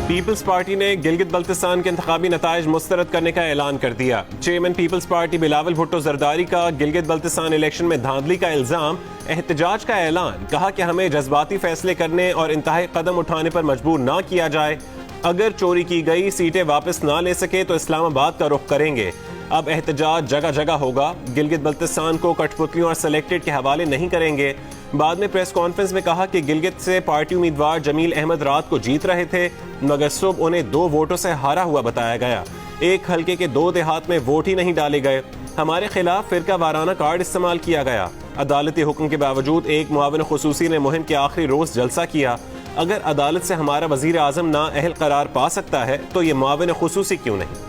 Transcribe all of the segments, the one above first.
Peoples party ने गिलगित बल्तिस्तान के इंतखाबी नताइज मुस्तरद करने का ऐलान कर दिया। चेयरमैन पीपल्स पार्टी बिलावल भुट्टो जरदारी का गिलगित बल्तिस्तान इलेक्शन में धांधली का इल्जाम, एहतजाज का ऐलान। कहा कि हमें जज्बाती फैसले करने और इंतहाई कदम उठाने पर मजबूर ना किया जाए। अगर चोरी की गई सीटें वापस ना ले सके तो इस्लामाबाद का रुख करेंगे। अब एहतजाज जगह जगह होगा। गिलगित बल्तिस्तान को कठपुतलियों और सेलेक्टेड के हवाले नहीं करेंगे। बाद में प्रेस कॉन्फ्रेंस में कहा कि गिलगित से पार्टी उम्मीदवार जमील अहमद रात को जीत रहे थे, मगर सुबह उन्हें 2 वोटों से हारा हुआ बताया गया। एक हल्के के 2 देहात में वोट ही नहीं डाले गए। हमारे खिलाफ फिरका वाराना कार्ड इस्तेमाल किया गया। अदालती हुक्म के बावजूद एक मुआविन खुसूसी ने मुहिम के आखिरी रोज जलसा किया। अगर अदालत से हमारा वजीर आजम ना अहल करार पा सकता है तो ये मुआविन खुसूसी क्यों नहीं।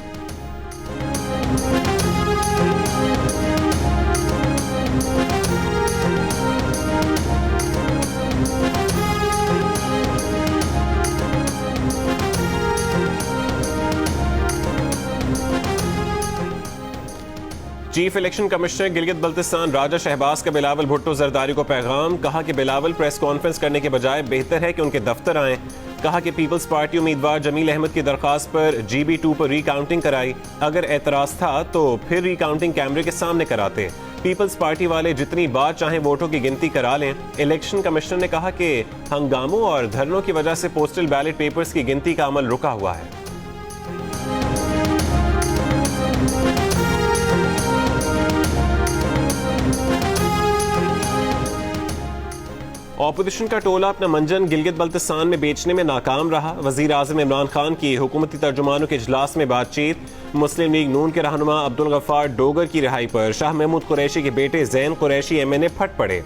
Chief election commissioner Gilgit Baltistan Raja Shahbaz का बिलावल भुट्टो जरदारी को पैगाम। कहा कि बिलावल प्रेस कॉन्फ्रेंस करने के बजाय बेहतर है कि उनके दफ्तर आएं। कहा कि पीपल्स पार्टी उम्मीदवार जमील अहमद की दरखास्त पर GB2 पर रिकाउंटिंग कराई। अगर एतराज था तो फिर रिकाउंटिंग कैमरे के सामने कराते। पीपल्स पार्टी वाले जितनी बार चाहें वोटों की गिनती करा लें। इलेक्शन कमिश्नर ने कहा कि हंगामों और धरनों की वजह से पोस्टल बैलेट पेपर्स की गिनती का अमल रुका हुआ है। ऑपोजिशन का टोला अपना मंजन गिलगित बल्तिस्तान में बेचने में नाकाम रहा। वजीर आजम इमरान खान की हुकूमती तर्जुमानों के इजलास में बातचीत। मुस्लिम लीग नून के रहनुमा अब्दुल गफ्फार डोगर की रिहाई पर शाह महमूद कुरैशी के बेटे जैन कुरैशी MNA फट पड़े।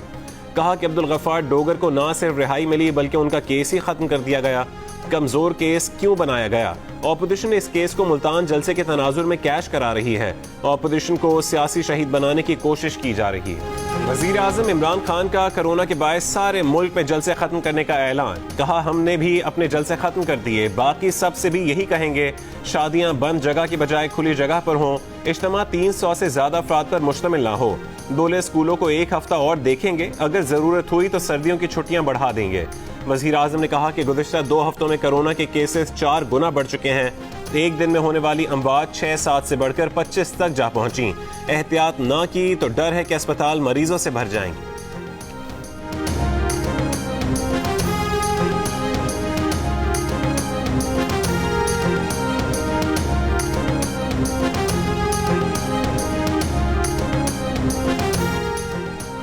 कहा कि अब्दुल गफ्फार डोगर को ना सिर्फ रिहाई मिली बल्कि उनका केस ही खत्म कर दिया गया। कमजोर केस क्यों बनाया गया? ऑपोजिशन ने इस केस को मुल्तान जलसे के तनाजुर में कैश करा रही है। ऑपोजिशन को सियासी शहीद बनाने की कोशिश की जा रही है। वजीर आजम इमरान खान का कोरोना के बायस सारे मुल्क में जलसे खत्म करने का ऐलान। कहा हमने भी अपने जलसे खत्म कर दिए, बाकी सबसे भी यही कहेंगे। शादियां बंद जगह की बजाय खुली जगह पर हों। इज्तिमा 300 से ज्यादा अफराद पर मुश्तमिल ना हो। बोले स्कूलों को 1 हफ्ता और देखेंगे, अगर जरूरत हुई तो सर्दियों की छुट्टियां बढ़ा देंगे। वजीर आजम ने कहा कि गुज़िश्ता 2 हफ्तों में कोरोना के केसेस 4 गुना बढ़ चुके हैं। एक दिन में होने वाली अमवात 6-7 से बढ़कर 25 तक जा पहुंची। एहतियात ना की तो डर है कि अस्पताल मरीजों से भर जाएंगे।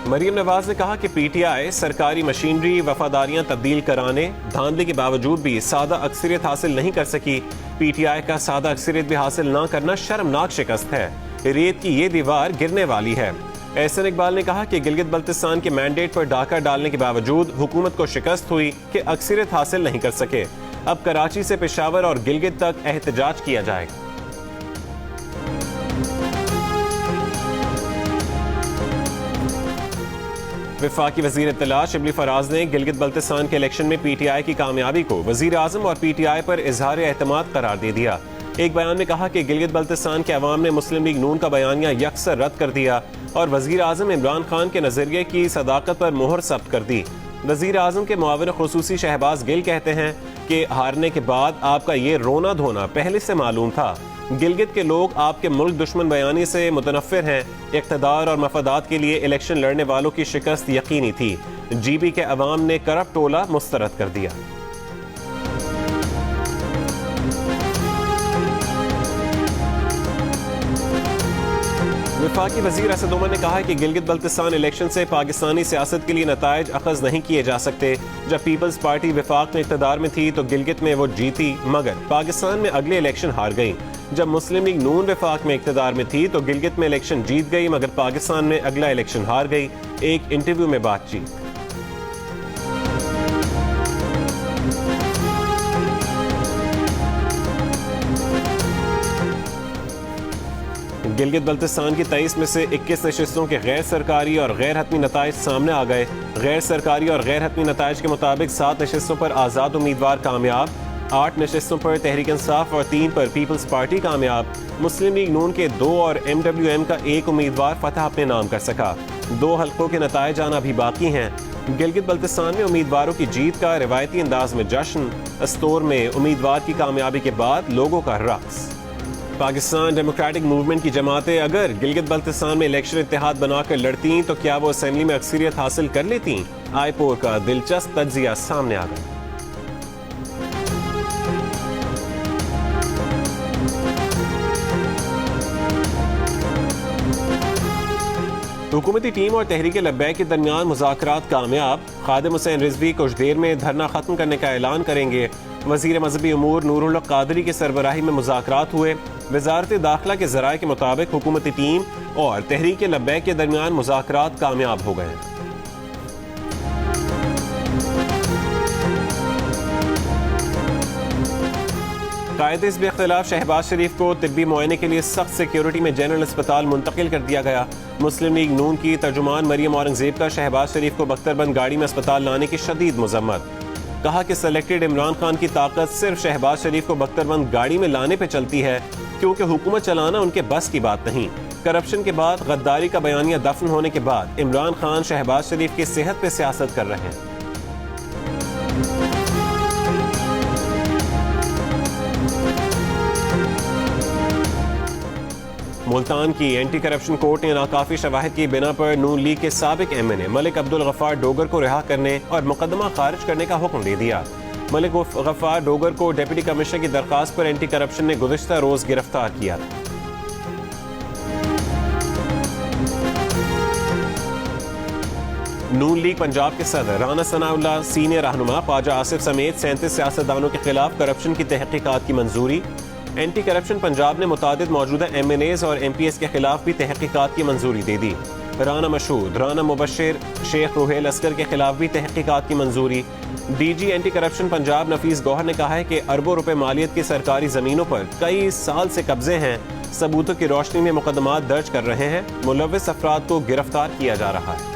मरीम नवाज ने कहा कि PTI सरकारी मशीनरी वफादारियां तब्दील कराने धांधली के बावजूद भी सादा अक्सरियत हासिल नहीं कर सकी। PTI का सादा अक्सरियत भी हासिल ना करना शर्मनाक शिकस्त है। रेत की ये दीवार गिरने वाली है। एहसन इकबाल ने कहा कि गिलगित बल्तिस्तान के मैंडेट पर डाका डालने के बावजूद हुकूमत को शिकस्त हुई कि अक्सरियत हासिल नहीं कर सके। अब कराची से पेशावर और गिलगित तक एहतजाज किया जाएगा। वफाकी वजीर इत्तला शिबली फराज ने गिलगित बल्तिस्तान के इलेक्शन में PTI की कामयाबी को वजीर आजम और PTI पर इजहार एतमाद करार दे दिया। एक बयान में कहा कि गिलगित बल्तिस्तान के अवाम ने मुस्लिम लीग नून का बयानिया यकसर रद्द कर दिया और वजीर आजम इमरान खान के नजरिए की सदाकत पर मोहर सब्त कर दी। वजीर आजम के मुआविन खुसूसी शहबाज गिल कहते हैं कि हारने के बाद आपका ये रोना धोना पहले से मालूम था। गिलगित के लोग आपके मुल्क दुश्मन बयानी से मुतनफ़िर हैं। इक़्तिदार और मफादात के लिए इलेक्शन लड़ने वालों की शिकस्त यकीनी थी। GB के अवाम ने करप्ट टोला मुस्तरद कर दिया। वफाकी वजीर असद उमर ने कहा कि गिलगित बल्तिस्तान इलेक्शन से पाकिस्तानी सियासत के लिए नताइज अखज़ नहीं किए जा सकते। जब पीपल्स पार्टी वफाक में इक़्तिदार में थी तो गिलगित में वो जीती, मगर पाकिस्तान में अगले इलेक्शन हार गई। जब मुस्लिम लीग नून वफाक में इक़्तिदार में थी तो गिलगित में इलेक्शन जीत गई, मगर पाकिस्तान में अगला इलेक्शन हार गई। एक इंटरव्यू में बातचीत। गिलगित बल्तिस्तान की 23 में से 21 नशिस्तों के गैर सरकारी और गैर हतमी नताइज सामने आ गए। गैर सरकारी और गैर हतमी नताइज के मुताबिक 7 नशिस्तों पर आज़ाद उम्मीदवार कामयाब, 8 नशिस्तों पर तहरीक इंसाफ और 3 पर पीपल्स पार्टी कामयाब। मुस्लिम लीग नून के 2 और MWM का 1 उम्मीदवार फतह अपने नाम कर सका। 2 हल्कों के नताइज आना भी बाकी हैं। गिलगित बल्तिस्तान में उम्मीदवारों की जीत का रिवायती अंदाज में जश्न, अस्तोर में उम्मीदवार की कामयाबी के बाद लोगों का रक्स। पाकिस्तान डेमोक्रेटिक मूवमेंट की जमातें अगर गिलगित बल्तिस्तान में इलेक्शन इत्तेहाद बनाकर लड़ती तो क्या वो असेंबली में अक्सरियत हासिल कर लेती? आईपोर का दिलचस्प तज्जिया सामने आ गया। हुकूमती टीम और तहरीक लब्बैक के दरमियान मुज़ाकरात कामयाब। खादिम हुसैन रिजवी कुछ देर में धरना खत्म करने का ऐलान करेंगे। वज़ीर मज़हबी उमूर नूरुल हक क़ादरी की सरबराही में मुज़ाकरात हुए। वज़ारत दाखिला के ज़राए के मुताबिक हुकूमती टीम और तहरीक लब्बैक के दरमियान मुज़ाकरात कामयाब हो गए। कायदे हिज़्ब इख्तिलाफ शहबाज शरीफ को तिब्बी मुआयने के लिए सख्त सिक्योरिटी में जनरल अस्पताल मुंतकिल कर दिया गया। मुस्लिम लीग नून की तर्जुमान मरियम औरंगजेब का शहबाज शरीफ को बख्तरबंद गाड़ी में अस्पताल लाने की शदीद मजम्मत। कहा कि सेलेक्टेड इमरान खान की ताकत सिर्फ शहबाज शरीफ को बख्तरबंद गाड़ी में लाने पर चलती है, क्योंकि हुकूमत चलाना उनके बस की बात नहीं। करप्शन के बाद गद्दारी का बयानिया दफन होने के बाद इमरान खान शहबाज शरीफ की सेहत पर सियासत कर रहे हैं। मुल्तान की एंटी करप्शन कोर्ट ने नाकाफी शवाहिद की बिना पर नून लीग के साबिक MNA मलिक अब्दुल गफ्फार डोगर को रिहा करने और मुकदमा खारिज करने का हुक्म दे दिया। मलिक गफ्फार डोगर को डिप्टी कमिश्नर की दरखास्त पर एंटी करप्शन ने गुज़िश्ता रोज गिरफ्तार किया। नून लीग पंजाब के सदर राना सनाउल्लाह, सीनियर रहनुमा ख्वाजा आसिफ समेत 37 सियासतदानों के खिलाफ करप्शन की तहकीकात की मंजूरी। एंटी करप्शन पंजाब ने मुतादिद मौजूदा MNAs और MPs के खिलाफ भी तहकीकात की मंजूरी दे दी। राना मशहूद, राना मुबशिर, शेख रुहेल अस्कर के खिलाफ भी तहकीकात की मंजूरी। DG एंटी करप्शन पंजाब नफीस गौहर ने कहा है कि अरबों रुपए मालियत की सरकारी जमीनों पर कई साल से कब्जे हैं। सबूतों की रोशनी में मुकदमात दर्ज कर रहे हैं। मुलव्विस अफराद को गिरफ्तार किया जा रहा है।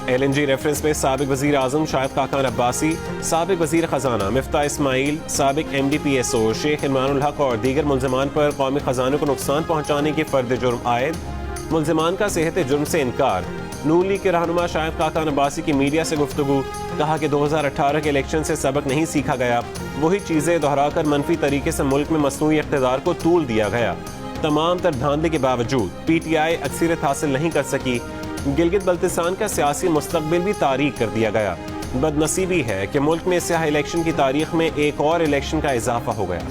LNG रेफरेंस में साबिक वजीर आजम शाहिद खाकान अब्बासी, साबिक वजीर खजाना मिफ्ता इस्माइल, साबिक MD-PSO शेख इमरानुल हक और दीगर मुल्जिमान पर कौमी खजाने को नुकसान पहुंचाने की फर्द जुर्म आयद। मुल्जिमान का सेहत जुर्म से इनकार। नून लीग के रहनुमा शाहिद खाकान अब्बासी की मीडिया से गुफ्तगू। कहा कि 2018 के इलेक्शन से सबक नहीं सीखा गया। वही चीजें दोहराकर मनफी तरीके से मुल्क में मसनूई इख्तिदार को तूल दिया गया। तमाम तर धांधली के बावजूद PTI अक्सरियत हासिल नहीं कर सकी। गिलगित बल्तिस्तान का सियासी मुस्तकबिल भी तारीख कर दिया गया। बदनसीबी है कि मुल्क में स्याह इलेक्शन की तारीख में एक और इलेक्शन का इजाफा हो गया।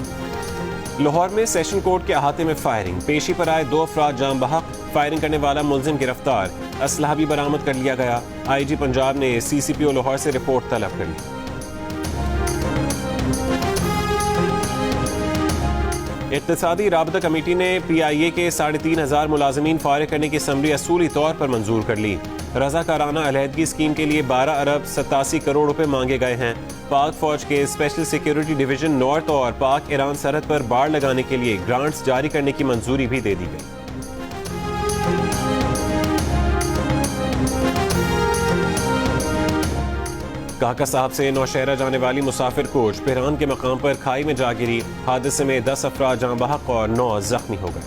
लाहौर में सेशन कोर्ट के अहाते में फायरिंग, पेशी पर आए 2 अफराद जाम बहक। फायरिंग करने वाला मुलजिम गिरफ्तार। असलहा भी बरामद कर लिया गया। IG पंजाब ने CCPO लाहौर से रिपोर्ट तलब कर ली। इक़्तिसादी राबता कमेटी ने PIA के 3,500 मुलाजमीन फारिग करने की समरी असूली तौर पर मंजूर कर ली। रज़ाकाराना अलहदगी स्कीम के लिए 12 अरब 87 करोड़ रुपए मांगे गए हैं। पाक फौज के स्पेशल सिक्योरिटी डिवीजन नॉर्थ और पाक ईरान सरहद पर बाड़ लगाने के लिए ग्रांट्स जारी करने की मंजूरी भी दे दी गई। काका साहब से नौशहरा जाने वाली मुसाफिर कोच पिरान के मकाम पर खाई में जा गिरी। हादसे में 10 अफराद जाँ बहक और 9 जख्मी हो गए।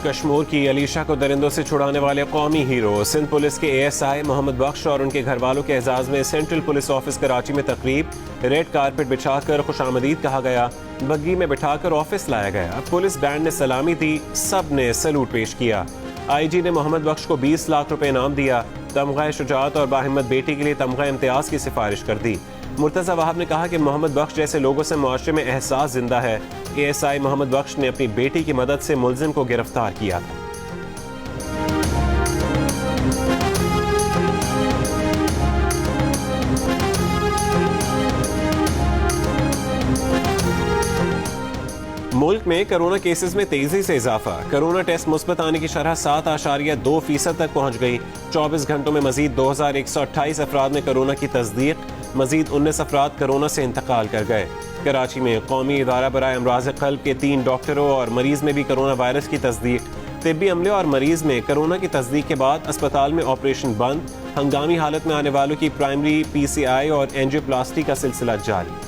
कश्मीर की अलीशा को दरिंदों से छुड़ाने वाले कौमी हीरो सिंध पुलिस के ASI मोहम्मद बख्श और उनके घर वालों के एजाज में सेंट्रल पुलिस ऑफिस कराची में तकरीब। रेड कारपेट बिछाकर खुशामदीद कहा गया। बग्गी में बिठाकर ऑफिस लाया गया। पुलिस बैंड ने सलामी दी। सब ने सैल्यूट पेश किया। IG ने मोहम्मद बख्श को 20 लाख रुपए इनाम दिया। तमगा शुजाअत और बाहिम्मत बेटी के लिए तमगा इम्तियाज की सिफारिश कर दी। मुर्तज़ा वहाब ने कहा कि मोहम्मद बख्श जैसे लोगों से मुआशरे में एहसास जिंदा है। ASI मोहम्मद बख्श ने अपनी बेटी की मदद से मुलजिम को गिरफ्तार किया था। मुल्क में कोरोना केसेस में तेजी से इजाफा। कोरोना टेस्ट मुस्बत आने की शरह 7.2% तक पहुंच गई। 24 घंटों में मजीद 2128 अफराद में कोरोना की तस्दीक। मजीद 19 अफराद कोरोना से इंतकाल कर गए। कराची में कौमी इदारा बराए अमराज क़ल्ब के 3 डॉक्टरों और मरीज में भी कोरोना वायरस की तस्दीक। तिब्बी अमले और मरीज में कोरोना की तस्दीक के बाद अस्पताल में ऑपरेशन बंद। हंगामी हालत में आने वालों की प्राइमरी PCI और एंजियोप्लास्टी का सिलसिला जारी।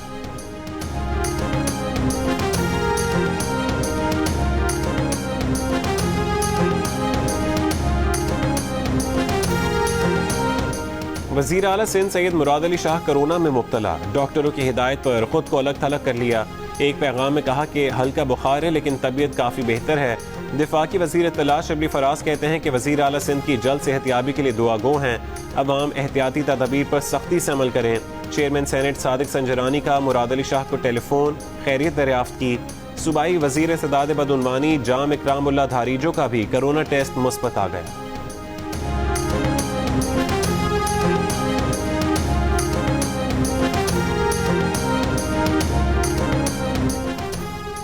वज़ीर आला सिंध सैयद मुराद अली शाह कोरोना में मुब्तला, डॉक्टरों की हिदायत पर खुद को अलग थलग कर लिया। एक पैगाम में कहा कि हल्का बुखार है लेकिन तबीयत काफ़ी बेहतर है। दिफा की वज़ीर इत्तला शबली फराज कहते हैं कि वज़ीर आला सिंध की जल्द सेहतियाबी के लिए दुआ गो हैं। अवाम एहतियाती तदाबीर पर सख्ती से अमल करें। चेयरमैन सेनेट सादिक संजरानी का मुराद अली शाह को टेलीफोन खैरियत दरियाफ्त की। सूबाई वज़ीर सदाद बदउनवानी जाम इकरामुल्लाह धारीजो का भी कोरोना टेस्ट मुस्बत आ गया।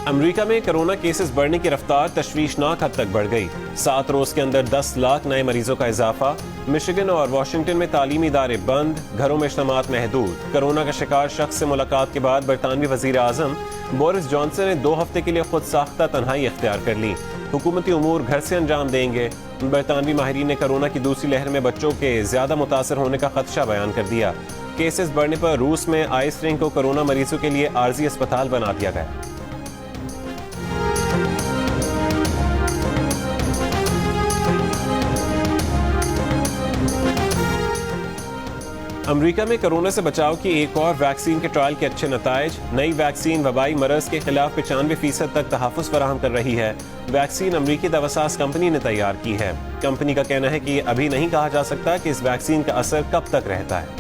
अमेरिका में कोरोना केसेस बढ़ने की रफ्तार तशवीशनाक हद तक बढ़ गई। 7 रोज के अंदर 10 लाख नए मरीजों का इजाफा। मिशिगन और वाशिंगटन में तालीमी इदारे बंद, घरों में इज्तिमात महदूद। कोरोना का शिकार शख्स से मुलाकात के बाद बरतानवी वजीर आजम बोरिस जॉनसन ने 2 हफ्ते के लिए खुद साख्ता तन्हाई इख्तियार कर ली। हुकूमती उमूर घर से अंजाम देंगे। बरतानवी माहिरीन ने कोरोना की दूसरी लहर में बच्चों के ज्यादा मुतासर होने का खदशा बयान कर दिया। केसेस बढ़ने पर रूस में आइस रिंग को कोरोना मरीजों के लिए आर्जी अस्पताल बना दिया गया। अमेरिका में कोरोना से बचाव की एक और वैक्सीन के ट्रायल के अच्छे नताइज। नई वैक्सीन वबाई मरज के खिलाफ 95% तक तहफ़्फ़ुज़ फराहम कर रही है। वैक्सीन अमरीकी दवासाज कंपनी ने तैयार की है। कंपनी का कहना है कि अभी नहीं कहा जा सकता कि इस वैक्सीन का असर कब तक रहता है।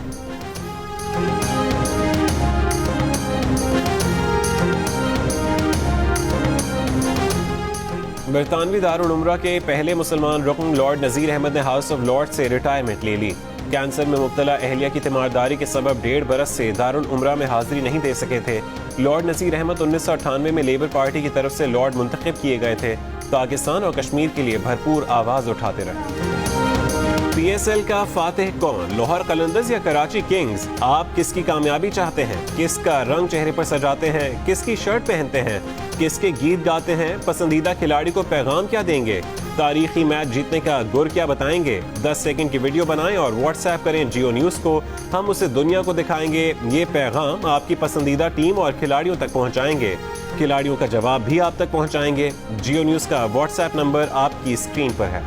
बरतानवी दारुल उम्रा के पहले मुसलमान रुकन लॉर्ड नज़ीर अहमद ने हाउस ऑफ लॉर्ड से रिटायरमेंट ले ली। कैंसर में मुब्तला अहलिया की तीमारदारी के सबब 1.5 बरस से दारुल उम्रा में हाजिरी नहीं दे सके थे। लॉर्ड नज़ीर अहमद 1998 में लेबर पार्टी की तरफ से लॉर्ड मुंतखब किए गए थे। पाकिस्तान और कश्मीर के लिए भरपूर आवाज उठाते रहे। PSL का फातिह कौन, लाहौर कलंदर्स या कराची किंग्स? आप किसकी कामयाबी चाहते हैं? किसका रंग चेहरे पर सजाते हैं? किसकी शर्ट पहनते हैं? किसके गीत गाते हैं? पसंदीदा खिलाड़ी को पैगाम क्या देंगे? तारीखी मैच जीतने का गुर क्या बताएंगे? 10 सेकंड की वीडियो बनाएं और व्हाट्सएप करें जियो न्यूज़ को। हम उसे दुनिया को दिखाएंगे। ये पैगाम आपकी पसंदीदा टीम और खिलाड़ियों तक पहुंचाएंगे। खिलाड़ियों का जवाब भी आप तक पहुंचाएंगे। जियो न्यूज़ का व्हाट्सएप नंबर आपकी स्क्रीन पर है।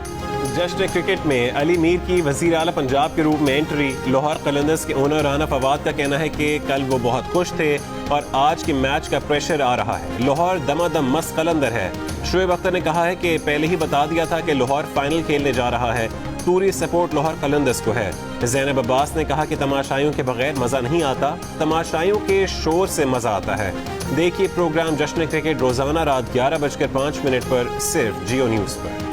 जश्न क्रिकेट में अली मीर की वज़ीर आला पंजाब के रूप में एंट्री। लाहौर कलंदर्स के ओनर राना फवाद का कहना है कि कल वो बहुत खुश थे और आज के मैच का प्रेशर आ रहा है। लाहौर दमादम मस्त कलंदर है। शोएब अख्तर ने कहा है कि पहले ही बता दिया था कि लाहौर फाइनल खेलने जा रहा है। पूरी सपोर्ट लाहौर कलंदर्स को है। ज़ैनब अब्बास ने कहा कि तमाशाइयों के बगैर मज़ा नहीं आता, तमाशाइयों के शोर से मज़ा आता है। देखिए प्रोग्राम जश्न क्रिकेट रोजाना रात 11:05 पर सिर्फ जियो न्यूज़ पर।